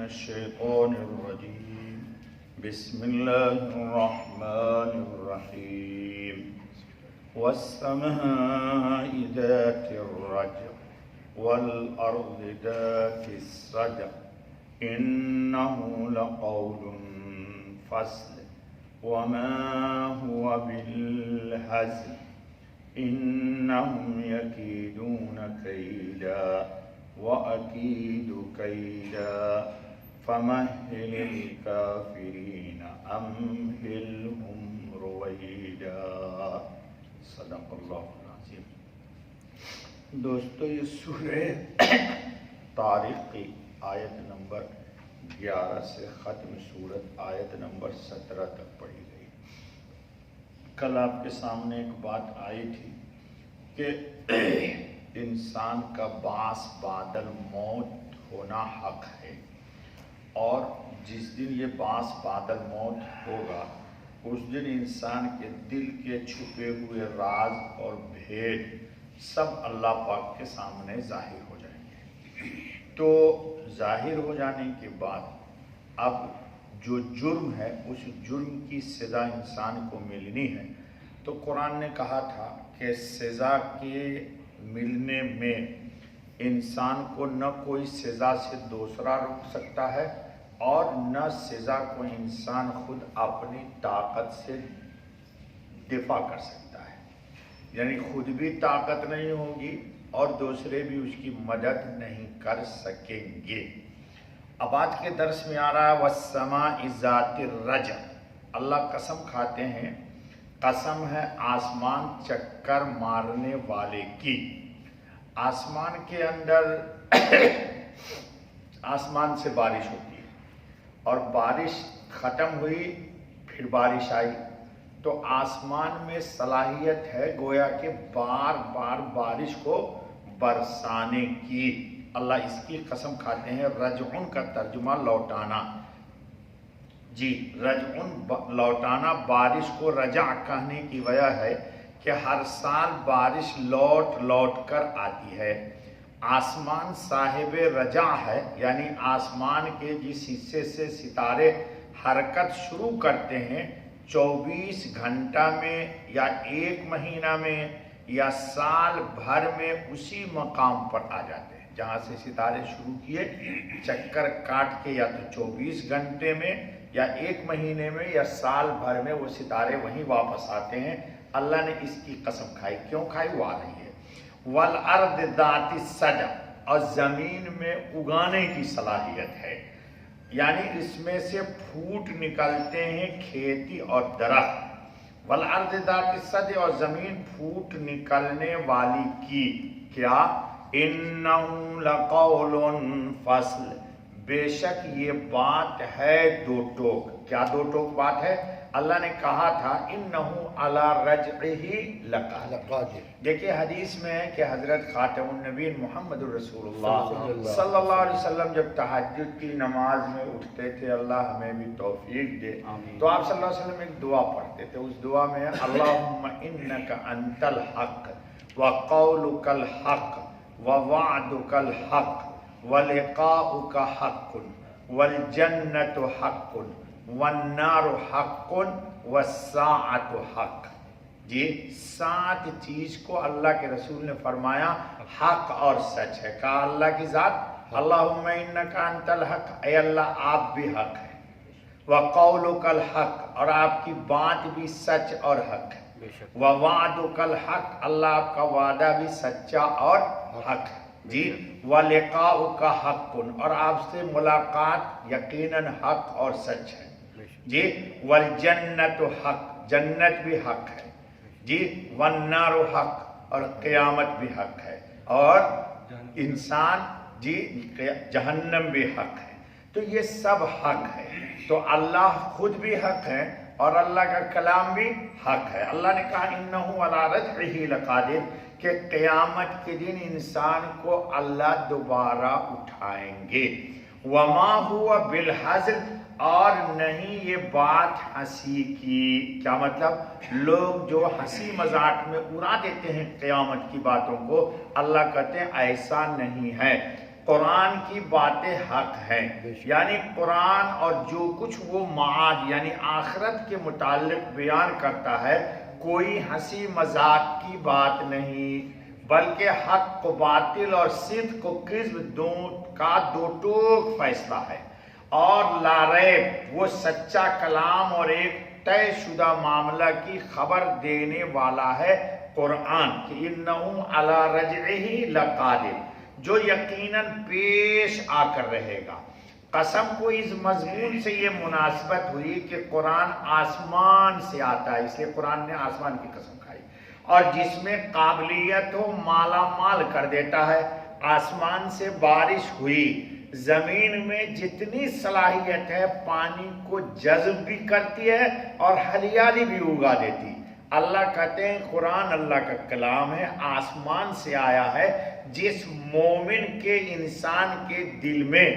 الشيطان الرجيم بسم الله الرحمن الرحيم والسماء ذات الرجع والأرض ذات الصدع إنه لقول فصل وما هو بالهزل إنهم يكيدون كيدا وأكيد كيدا فمهل الكافرين أمهلهم رويدا صدق اللہ العظیم۔ دوستو، یہ سورہ طارق کی آیت نمبر 11 سے ختم سورت آیت نمبر 17 تک پڑھی گئی۔ کل آپ کے سامنے ایک بات آئی تھی کہ انسان کا باعث بعد الموت ہونا حق ہے، اور جس دن یہ باعث بعد الموت ہوگا اس دن انسان کے دل کے چھپے ہوئے راز اور بھید سب اللہ پاک کے سامنے ظاہر ہو جائیں گے۔ تو ظاہر ہو جانے کے بعد اب جو جرم ہے اس جرم کی سزا انسان کو ملنی ہے۔ تو قرآن نے کہا تھا کہ سزا کے ملنے میں انسان کو نہ کوئی سزا سے دوسرا روک سکتا ہے اور نہ سزا کو انسان خود اپنی طاقت سے دفاع کر سکتا ہے، یعنی خود بھی طاقت نہیں ہوگی اور دوسرے بھی اس کی مدد نہیں کر سکیں گے۔ اب آج کے درس میں آ رہا ہے وَالسَّمَاءِ ذَاتِ الرَّجْعِ، اللہ قسم کھاتے ہیں، قسم ہے آسمان چکر مارنے والے کی۔ آسمان کے اندر آسمان سے بارش ہوتی ہے اور بارش ختم ہوئی پھر بارش آئی، تو آسمان میں صلاحیت ہے گویا کہ بار بار بارش کو برسانے کی۔ اللہ اس کی قسم کھاتے ہیں۔ رجعن کا ترجمہ لوٹانا، جی رجعن لوٹانا۔ بارش کو رجع کہنے کی وجہ ہے کہ ہر سال بارش لوٹ لوٹ کر آتی ہے۔ آسمان صاحب رجع ہے، یعنی آسمان کے جس حصے سے ستارے حرکت شروع کرتے ہیں 24 گھنٹہ میں یا ایک مہینہ میں یا سال بھر میں اسی مقام پر آ جاتے ہیں جہاں سے ستارے شروع کیے، چکر کاٹ کے یا تو 24 گھنٹے میں یا ایک مہینے میں یا سال بھر میں وہ ستارے وہیں واپس آتے ہیں۔ اللہ نے اس کی قسم کھائی، کیوں کھائی وہ آ رہی ہے۔ وَالْأَرْضِ ذَاتِ الصَّدْعِ، اور زمین میں اگانے کی صلاحیت ہے، یعنی اس میں سے پھوٹ نکلتے ہیں کھیتی اور درخت۔ وَالْأَرْضِ ذَاتِ الصَّدْعِ، اور زمین پھوٹ نکلنے والی کی۔ کیا؟ إِنَّهُ لَقَوْلٌ فَصْلٌ، بے شک یہ بات ہے دو ٹوک۔ کیا دو ٹوک بات ہے؟ اللہ نے کہا تھا إِنَّهُ عَلَى رَجْعِهِ لَقَادِرٌ۔ دیکھیے حدیث میں ہے کہ حضرت خاتم النبیین محمد الرسول اللہ صلی اللہ علیہ وسلم جب تہجد کی نماز میں اٹھتے تھے، اللہ ہمیں بھی توفیق دے، تو آپ صلی اللہ علیہ وسلم ایک دعا پڑھتے تھے۔ اس دعا میں اللہم انک انت الحق وقولک الحق ووعدک الحق ولقاؤک حق والجنت حق والنار حق والساعت حق۔ جی 7 چیز کو اللہ کے رسول نے فرمایا حق اور سچ ہے۔ کہا اللہ کی ذات اللہم انکا انت الحق، اے اللہ آپ بھی حق ہے، وقولک الحق، اور آپ کی بات بھی سچ اور حق ہے، ووعدک الحق، اللہ آپ کا وعدہ بھی سچا اور حق ہے، جی ولقاؤک حق، اور آپ سے ملاقات یقیناً حق اور سچ ہے، جی والجنت حق، جنت بھی حق ہے، جی والنار حق، اور قیامت بھی حق ہے، اور انسان جی جہنم بھی حق ہے۔ تو یہ سب حق ہے، تو اللہ خود بھی حق ہے اور اللہ کا کلام بھی حق ہے۔ اللہ نے کہا إِنَّهُ عَلَى رَجْعِهِ لَقَادِرٌ، کہ قیامت کے دن انسان کو اللہ دوبارہ اٹھائیں گے۔ وَمَا هُوَ بِالْحَزْلِ، اور نہیں یہ بات ہنسی کی۔ کیا مطلب؟ لوگ جو ہنسی مذاق میں اڑا دیتے ہیں قیامت کی باتوں کو، اللہ کہتے ہیں ایسا نہیں ہے۔ قرآن کی باتیں حق ہیں، یعنی قرآن اور جو کچھ وہ معاد یعنی آخرت کے متعلق بیان کرتا ہے کوئی ہنسی مذاق کی بات نہیں، بلکہ حق و باطل اور صدق و کذب کا دو ٹوک فیصلہ ہے، اور لا ریب وہ سچا کلام اور ایک طے شدہ معاملہ کی خبر دینے والا ہے قرآن کہ انہم علی رجعہ لقادر، جو یقیناً پیش آ کر رہے گا۔ قسم کو اس مضمون سے یہ مناسبت ہوئی کہ قرآن آسمان سے آتا ہے، اس لیے قرآن نے آسمان کی قسم کھائی، اور جس میں قابلیت ہو مالا مال کر دیتا ہے۔ آسمان سے بارش ہوئی، زمین میں جتنی صلاحیت ہے پانی کو جذب بھی کرتی ہے اور ہریالی بھی اگا دیتی۔ اللہ کہتے ہیں قرآن اللہ کا کلام ہے، آسمان سے آیا ہے، جس مومن کے انسان کے دل میں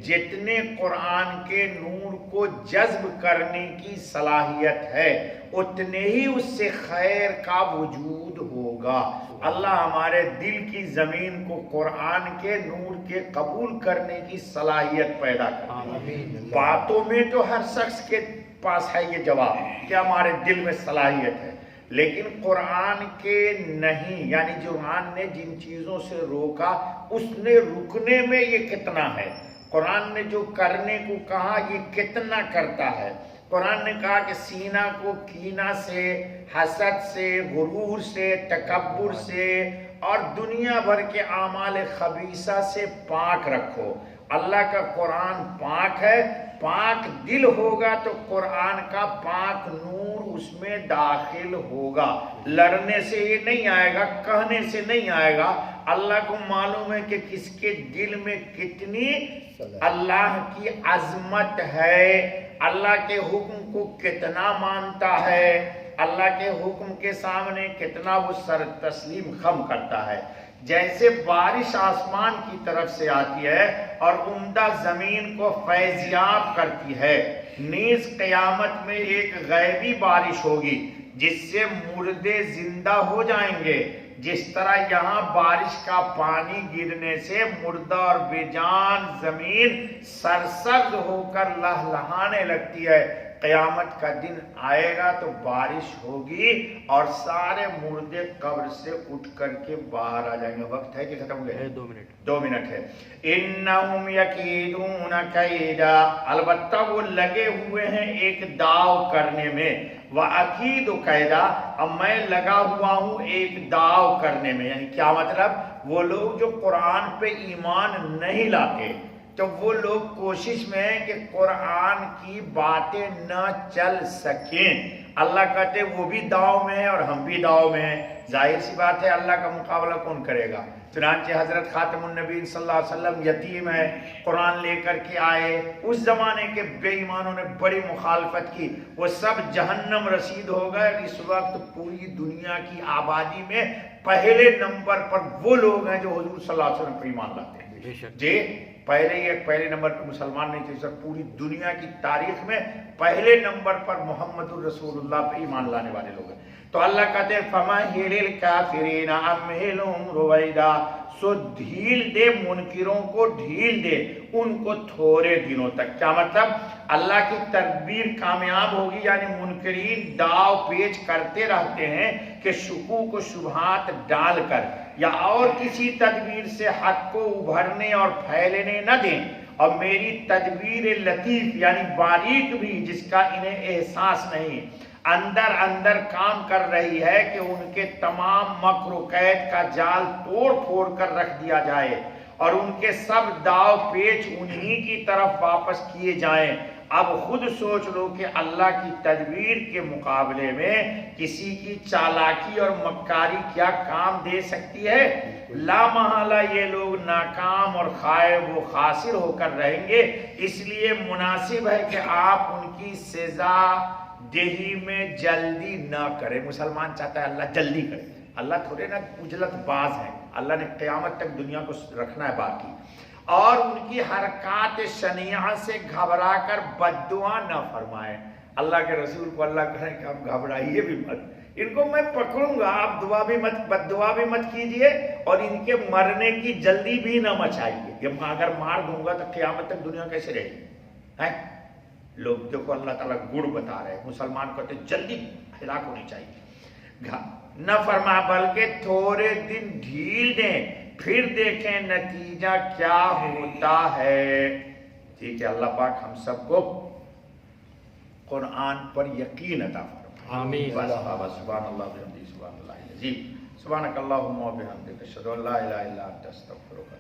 جتنے قرآن کے نور کو جذب کرنے کی صلاحیت ہے اتنے ہی اس سے خیر کا وجود ہوگا۔ اللہ ہمارے دل کی زمین کو قرآن کے نور کے قبول کرنے کی صلاحیت پیدا کرے۔ باتوں میں تو ہر شخص کے پاس ہے یہ جواب کہ ہمارے دل میں صلاحیت ہے، لیکن قرآن کے نہیں، یعنی جو قرآن نے جن چیزوں سے روکا اس نے رکنے میں یہ کتنا ہے، قرآن نے جو کرنے کو کہا یہ کتنا کرتا ہے۔ قرآن نے کہا کہ سینہ کو کینہ سے، حسد سے، غرور سے، تکبر سے اور دنیا بھر کے اعمال خبیثہ سے پاک رکھو۔ اللہ کا قرآن پاک ہے، پاک دل ہوگا تو قرآن کا پاک نور اس میں داخل ہوگا۔ لڑنے سے یہ نہیں آئے گا، کہنے سے نہیں آئے گا۔ اللہ کو معلوم ہے کہ کس کے دل میں کتنی اللہ کی عظمت ہے، اللہ کے حکم کو کتنا مانتا ہے، اللہ کے حکم کے سامنے کتنا وہ سر تسلیم خم کرتا ہے۔ جیسے بارش آسمان کی طرف سے آتی ہے اور عمدہ زمین کو فیضیاب کرتی ہے، نیز قیامت میں ایک غیبی بارش ہوگی جس سے مردے زندہ ہو جائیں گے، جس طرح یہاں بارش کا پانی گرنے سے مردہ اور بے جان زمین سرسبز ہو کر لہلہانے لگتی ہے۔ قیامت کا دن آئے گا تو بارش ہوگی اور سارے مردے قبر سے اٹھ کر کے باہر آ جائیں گے۔ وقت ہے کہ ختم ہو گئے؟ 2 منٹ ہے۔ انہم یکیدون کیدا، البتہ وہ لگے ہوئے ہیں ایک داؤ کرنے میں، وَأَكِيدُ قَيْدًا، اب میں لگا ہوا ہوں ایک داؤ کرنے میں۔ یعنی کیا مطلب؟ وہ لوگ جو قرآن پہ ایمان نہیں لاتے تو وہ لوگ کوشش میں ہیں کہ قرآن کی باتیں نہ چل سکیں۔ اللہ کہتے ہیں وہ بھی داؤ میں ہے اور ہم بھی داؤ میں ہیں۔ ظاہر سی بات ہے اللہ کا مقابلہ کون کرے گا؟ چنانچہ حضرت خاتم النبی صلی اللہ علیہ وسلم یتیم ہے، قرآن لے کر کے آئے، اس زمانے کے بے ایمانوں نے بڑی مخالفت کی، وہ سب جہنم رسید ہو گئے۔ اس وقت پوری دنیا کی آبادی میں پہلے نمبر پر وہ لوگ ہیں جو حضور صلی اللہ علیہ وسلم پر ایمان لاتے ہیں۔ جی پہلے نمبر پر مسلمان نہیں تھے، سر پوری دنیا کی تاریخ میں پہلے نمبر پر محمد الرسول اللہ پہ ایمان لانے والے لوگ ہیں۔ تو اللہ کہتے ہیں فَمَهِّلِ الْكَافِرِينَ أَمْهِلْهُمْ رُوَيْدًا، سو ڈھیل دے منکروں کو، ڈھیل دے ان کو تھوڑے دنوں تک۔ کیا مطلب؟ اللہ کی تدبیر کامیاب ہوگی، یعنی منکرین داؤ پیچ کرتے رہتے ہیں کہ شکوک و شبہات ڈال کر یا اور کسی تدبیر سے حق کو ابھرنے اور پھیلنے نہ دیں، اور میری تدبیر لطیف یعنی باریک بھی جس کا انہیں احساس نہیں، اندر اندر کام کر رہی ہے کہ ان کے تمام مکر و قید کا جال توڑ پھوڑ کر رکھ دیا جائے اور ان کے سب داؤ پیچ انہی کی طرف واپس کیے جائیں۔ اب خود سوچ لو کہ اللہ کی تدبیر کے مقابلے میں کسی کی چالاکی اور مکاری کیا کام دے سکتی ہے؟ لا محالہ یہ لوگ ناکام اور خائب و خاسر ہو کر رہیں گے، اس لیے مناسب ہے کہ آپ ان کی سزا دہی میں جلدی نہ کرے۔ مسلمان چاہتا ہے اللہ جلدی کرے، اللہ تھوڑے نہ اجلت باز ہے، اللہ نے قیامت تک دنیا کو رکھنا ہے باقی، اور ان کی حرکات شنیعہ سے گھبرا کر بد دعا نہ فرمائے۔ اللہ کے رسول کو اللہ کہے کہ آپ گھبرائیے بھی مت، ان کو میں پکڑوں گا، آپ دعا بھی مت، بد دعا بھی مت کیجئے، اور ان کے مرنے کی جلدی بھی نہ مچائیے کہ اگر مار دوں گا تو قیامت تک دنیا کیسے رہے گی؟ لوگ دیکھو اللہ تعالیٰ گڑ بتا رہے ہیں، مسلمان کہتے جلدی ہلاک ہونی چاہیے، نہ فرما بلکہ تھوڑے دن ڈھیل دیں، پھر دیکھیں نتیجہ کیا ہوتا ہے۔ ٹھیک ہے، اللہ پاک ہم سب کو قرآن پر یقین عطا فرمائے۔ آمین۔ سبحان اللہ بحمدہ، سبحان اللہ العظیم، سبحانک اللہم و بحمدک، اشہد ان لا الہ الا انت، استغفرک۔